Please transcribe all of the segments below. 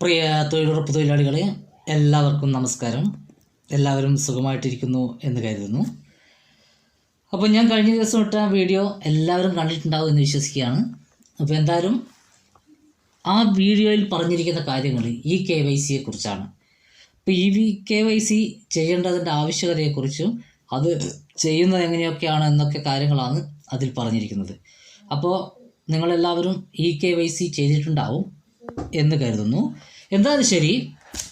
പ്രിയ തൊഴിലുറപ്പ് തൊഴിലാളികളെ എല്ലാവർക്കും നമസ്കാരം. എല്ലാവരും സുഖമായിട്ടിരിക്കുന്നു എന്ന് കരുതുന്നു. അപ്പോൾ ഞാൻ കഴിഞ്ഞ ദിവസം ഇട്ട വീഡിയോ എല്ലാവരും കണ്ടിട്ടുണ്ടാവും എന്ന് വിശ്വസിക്കുകയാണ്. അപ്പോൾ എന്തായാലും ആ വീഡിയോയിൽ പറഞ്ഞിരിക്കുന്ന കാര്യങ്ങൾ ഈ KYCയെ കുറിച്ചാണ്. ഇപ്പോൾ ഈ KYC ചെയ്യേണ്ടതിൻ്റെ ആവശ്യകതയെക്കുറിച്ചും അത് ചെയ്യുന്നത് എങ്ങനെയൊക്കെയാണ് എന്നൊക്കെ കാര്യങ്ങളാണ് അതിൽ പറഞ്ഞിരിക്കുന്നത്. അപ്പോൾ നിങ്ങളെല്ലാവരും ഈ KYC ചെയ്തിട്ടുണ്ടാവും എന്ന് കരുതുന്നു. എന്തായാലും ശരി,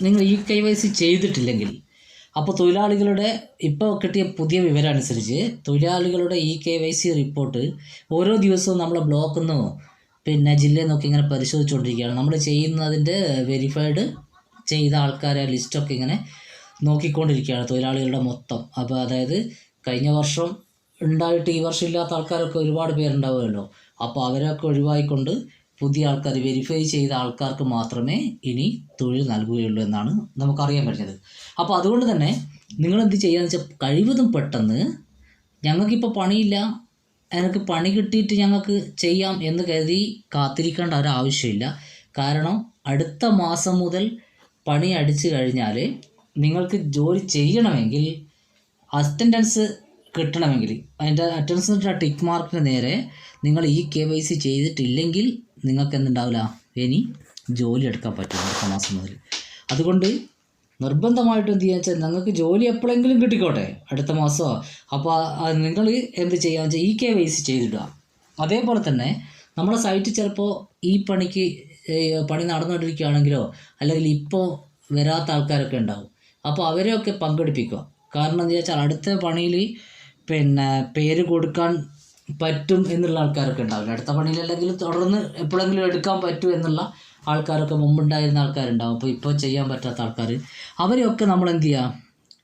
നിങ്ങൾ ഈ KYC ചെയ്തിട്ടില്ലെങ്കിൽ അപ്പോൾ തൊഴിലാളികളുടെ ഇപ്പോൾ കിട്ടിയ പുതിയ വിവരം അനുസരിച്ച് തൊഴിലാളികളുടെ ഈ KYC റിപ്പോർട്ട് ഓരോ ദിവസവും നമ്മളെ ബ്ലോക്കിൽ നിന്നോ പിന്നെ ജില്ലയിൽ നിന്നൊക്കെ ഇങ്ങനെ പരിശോധിച്ചുകൊണ്ടിരിക്കുകയാണ്. നമ്മൾ ചെയ്യുന്നതിൻ്റെ വെരിഫൈഡ് ചെയ്ത ആൾക്കാരെ ലിസ്റ്റൊക്കെ ഇങ്ങനെ നോക്കിക്കൊണ്ടിരിക്കുകയാണ്, തൊഴിലാളികളുടെ മൊത്തം. അപ്പോൾ അതായത് കഴിഞ്ഞ വർഷം ഉണ്ടായിട്ട് ഈ വർഷം ഇല്ലാത്ത ആൾക്കാരൊക്കെ ഒരുപാട് പേരുണ്ടാവുമല്ലോ. അപ്പോൾ അവരൊക്കെ ഒഴിവായിക്കൊണ്ട് പുതിയ ആൾക്കാർ, വെരിഫൈ ചെയ്ത ആൾക്കാർക്ക് മാത്രമേ ഇനി തൊഴിൽ നൽകുകയുള്ളൂ എന്നാണ് നമുക്കറിയാൻ കഴിഞ്ഞത്. അപ്പോൾ അതുകൊണ്ട് തന്നെ നിങ്ങളെന്ത് ചെയ്യാന്ന് വെച്ചാൽ കഴിവതും പെട്ടെന്ന്, ഞങ്ങൾക്കിപ്പോൾ പണിയില്ല, എനിക്ക് പണി കിട്ടിയിട്ട് ഞങ്ങൾക്ക് ചെയ്യാം എന്ന് കരുതി കാത്തിരിക്കേണ്ട ഒരാവശ്യമില്ല. കാരണം അടുത്ത മാസം മുതൽ പണി അടിച്ചു കഴിഞ്ഞാൽ നിങ്ങൾക്ക് ജോലി ചെയ്യണമെങ്കിൽ, അറ്റൻഡൻസ് കിട്ടണമെങ്കിൽ, അതിൻ്റെ അറ്റൻഡൻസിൻ്റെ ടിക്ക് മാർക്കിന് നേരെ നിങ്ങൾ ഈ KYC ചെയ്തിട്ടില്ലെങ്കിൽ നിങ്ങൾക്ക് എന്തുണ്ടാവില്ല, ഇനി ജോലി എടുക്കാൻ പറ്റില്ല അടുത്ത മാസം മുതൽ. അതുകൊണ്ട് നിർബന്ധമായിട്ട് എന്ത് ചെയ്യുക വെച്ചാൽ നിങ്ങൾക്ക് ജോലി എപ്പോഴെങ്കിലും കിട്ടിക്കോട്ടെ അടുത്ത മാസമോ. അപ്പോൾ നിങ്ങൾ എന്ത് ചെയ്യാന്ന് വെച്ചാൽ ഈ KYC ചെയ്തിടുക. അതേപോലെ തന്നെ നമ്മുടെ സൈറ്റ് ചിലപ്പോൾ ഈ പണി നടന്നുകൊണ്ടിരിക്കുകയാണെങ്കിലോ അല്ലെങ്കിൽ ഇപ്പോൾ വരാത്ത ആൾക്കാരൊക്കെ ഉണ്ടാവും. അപ്പോൾ അവരെയൊക്കെ പങ്കെടുപ്പിക്കുക. കാരണം എന്താ വെച്ചാൽ അടുത്ത പണിയിൽ പിന്നെ പേര് കൊടുക്കാൻ പറ്റും എന്നുള്ള ആൾക്കാരൊക്കെ ഉണ്ടാവില്ല. അടുത്ത പണിയിലല്ലെങ്കിൽ തുടർന്ന് എപ്പോഴെങ്കിലും എടുക്കാൻ പറ്റും എന്നുള്ള ആൾക്കാരൊക്കെ മുമ്പുണ്ടായിരുന്ന ആൾക്കാരുണ്ടാവും. അപ്പോൾ ഇപ്പോൾ ചെയ്യാൻ പറ്റാത്ത ആൾക്കാർ, അവരെയൊക്കെ നമ്മൾ എന്ത് ചെയ്യുക,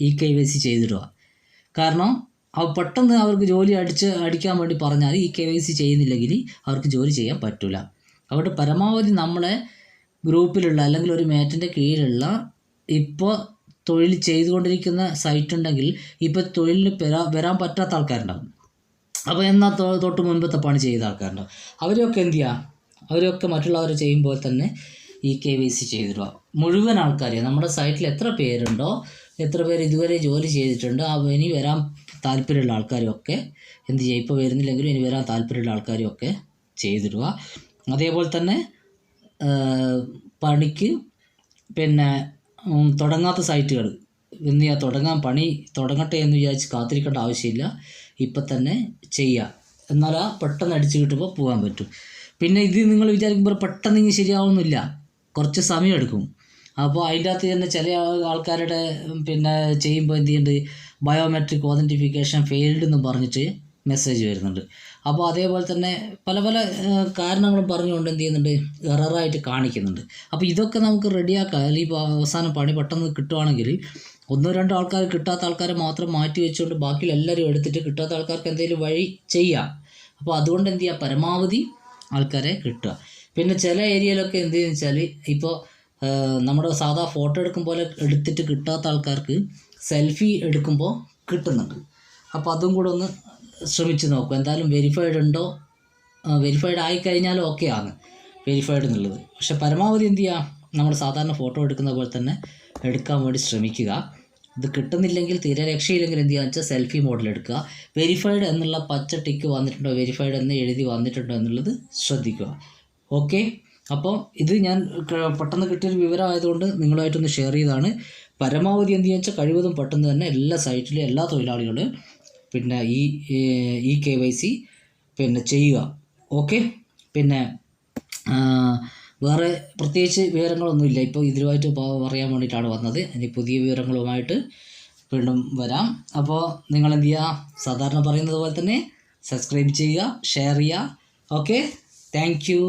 ഈ KYC ചെയ്തിടുക. കാരണം പെട്ടെന്ന് അവർക്ക് ജോലി അടിക്കാൻ വേണ്ടി പറഞ്ഞാൽ ഈ KYC ചെയ്യുന്നില്ലെങ്കിൽ അവർക്ക് ജോലി ചെയ്യാൻ പറ്റില്ല. അതുകൊണ്ട് പരമാവധി നമ്മളെ ഗ്രൂപ്പിലുള്ള അല്ലെങ്കിൽ ഒരു മേറ്റിൻ്റെ കീഴിലുള്ള ഇപ്പോൾ തൊഴിൽ ചെയ്തുകൊണ്ടിരിക്കുന്ന സൈറ്റ് ഉണ്ടെങ്കിൽ ഇപ്പോൾ തൊഴിലിന് വരാൻ പറ്റാത്ത ആൾക്കാരുണ്ടാകും. അപ്പോൾ എന്നാൽ തൊട്ട് മുൻപത്തെ പണി ചെയ്ത ആൾക്കാരുണ്ടാവും. അവരെയൊക്കെ എന്ത് ചെയ്യുക, അവരൊക്കെ മറ്റുള്ളവർ ചെയ്യുമ്പോൾ തന്നെ ഈ KYC ചെയ്തിടുക. മുഴുവൻ ആൾക്കാരെ, നമ്മുടെ സൈറ്റിൽ എത്ര പേരുണ്ടോ, എത്ര പേര് ഇതുവരെ ജോലി ചെയ്തിട്ടുണ്ടോ, ഇനി വരാൻ താല്പര്യമുള്ള ആൾക്കാരൊക്കെ എന്ത് ചെയ്യുക, ഇപ്പോൾ വരുന്നില്ലെങ്കിലും ഇനി വരാൻ താല്പര്യമുള്ള ആൾക്കാരൊക്കെ ചെയ്തിടുക. അതേപോലെ തന്നെ പണിക്ക് പിന്നെ തുടങ്ങാത്ത സൈറ്റുകൾ എന്ത് ചെയ്യുക, പണി തുടങ്ങട്ടെ എന്ന് വിചാരിച്ച് കാത്തിരിക്കേണ്ട ആവശ്യമില്ല, ഇപ്പം തന്നെ ചെയ്യുക. എന്നാൽ പെട്ടെന്ന് അടിച്ചു കിട്ടുമ്പോൾ പോകാൻ പറ്റും. പിന്നെ ഇത് നിങ്ങൾ വിചാരിക്കുമ്പോൾ പെട്ടെന്ന് ഇങ്ങനെ ശരിയാവുന്നില്ല, കുറച്ച് സമയമെടുക്കും. അപ്പോൾ അതിൻ്റെ അകത്ത് തന്നെ ചില ആൾക്കാരുടെ പിന്നെ ചെയ്യുമ്പോൾ എന്ത് ചെയ്യുന്നുണ്ട്, ബയോമെട്രിക് ഓതൻറ്റിഫിക്കേഷൻ ഫെയിൽഡ് എന്ന് പറഞ്ഞിട്ട് മെസ്സേജ് വരുന്നുണ്ട്. അപ്പോൾ അതേപോലെ തന്നെ പല പല കാരണങ്ങളും പറഞ്ഞുകൊണ്ട് എന്ത് ചെയ്യുന്നുണ്ട്, എററായിട്ട് കാണിക്കുന്നുണ്ട്. അപ്പോൾ ഇതൊക്കെ നമുക്ക് റെഡിയാക്കാം. അല്ലെങ്കിൽ ഇപ്പോൾ അവസാനം പണി പെട്ടെന്ന് കിട്ടുവാണെങ്കിൽ ഒന്നോ രണ്ടോ ആൾക്കാർ, കിട്ടാത്ത ആൾക്കാരെ മാത്രം മാറ്റി വെച്ചുകൊണ്ട് ബാക്കി എല്ലാവരും എടുത്തിട്ട് കിട്ടാത്ത ആൾക്കാർക്ക് എന്തെങ്കിലും വഴി ചെയ്യാം. അപ്പോൾ അതുകൊണ്ട് എന്ത് ചെയ്യുക, പരമാവധി ആൾക്കാരെ കിട്ടുക. പിന്നെ ചില ഏരിയയിലൊക്കെ എന്ത് ചെയ്യുന്നത് വെച്ചാൽ ഇപ്പോൾ നമ്മുടെ സാധാ ഫോട്ടോ എടുക്കും പോലെ എടുത്തിട്ട് കിട്ടാത്ത ആൾക്കാർക്ക് സെൽഫി എടുക്കുമ്പോൾ കിട്ടുന്നുണ്ട്. അപ്പോൾ അതും കൂടെ ഒന്ന് ശ്രമിച്ച് നോക്കും. എന്തായാലും വെരിഫൈഡ് ഉണ്ടോ, വെരിഫൈഡ് ആയിക്കഴിഞ്ഞാലും ഓക്കെ ആണ് വെരിഫൈഡ് എന്നുള്ളത്. പക്ഷെ പരമാവധി എന്ത് ചെയ്യുക, നമ്മൾ സാധാരണ ഫോട്ടോ എടുക്കുന്ന പോലെ തന്നെ എടുക്കാൻ വേണ്ടി ശ്രമിക്കുക. ഇത് കിട്ടുന്നില്ലെങ്കിൽ, തീരെ രക്ഷയില്ലെങ്കിൽ എന്ത് ചെയ്യുക വെച്ചാൽ സെൽഫി മോഡിൽ എടുക്കുക. വെരിഫൈഡ് എന്നുള്ള പച്ച ടിക്ക് വന്നിട്ടുണ്ടോ, വെരിഫൈഡ് എന്ന് എഴുതി വന്നിട്ടുണ്ടോ എന്നുള്ളത് ശ്രദ്ധിക്കുക. ഓക്കെ, അപ്പോൾ ഇത് ഞാൻ പെട്ടെന്ന് കിട്ടിയൊരു വിവരമായതുകൊണ്ട് നിങ്ങളുമായിട്ടൊന്ന് ഷെയർ ചെയ്തതാണ്. പരമാവധി എന്ത് ചെയ്യുക വെച്ചാൽ കഴിവതും പെട്ടെന്ന് തന്നെ എല്ലാ സൈറ്റിലും എല്ലാ തൊഴിലാളികളും പിന്നെ ഈ KYC പിന്നെ ചെയ്യുക. ഓക്കെ, പിന്നെ വേറെ പ്രത്യേകിച്ച് വിവരങ്ങളൊന്നുമില്ല. ഇപ്പോൾ ഇതിലുമായിട്ട് പറയാൻ വേണ്ടിയിട്ടാണ് വന്നത്. ഇനി പുതിയ വിവരങ്ങളുമായിട്ട് വീണ്ടും വരാം. അപ്പോൾ നിങ്ങൾ എന്ത് ചെയ്യുക, സാധാരണ പറയുന്നത് പോലെ തന്നെ സബ്സ്ക്രൈബ് ചെയ്യുക, ഷെയർ ചെയ്യുക. Okay, thank you.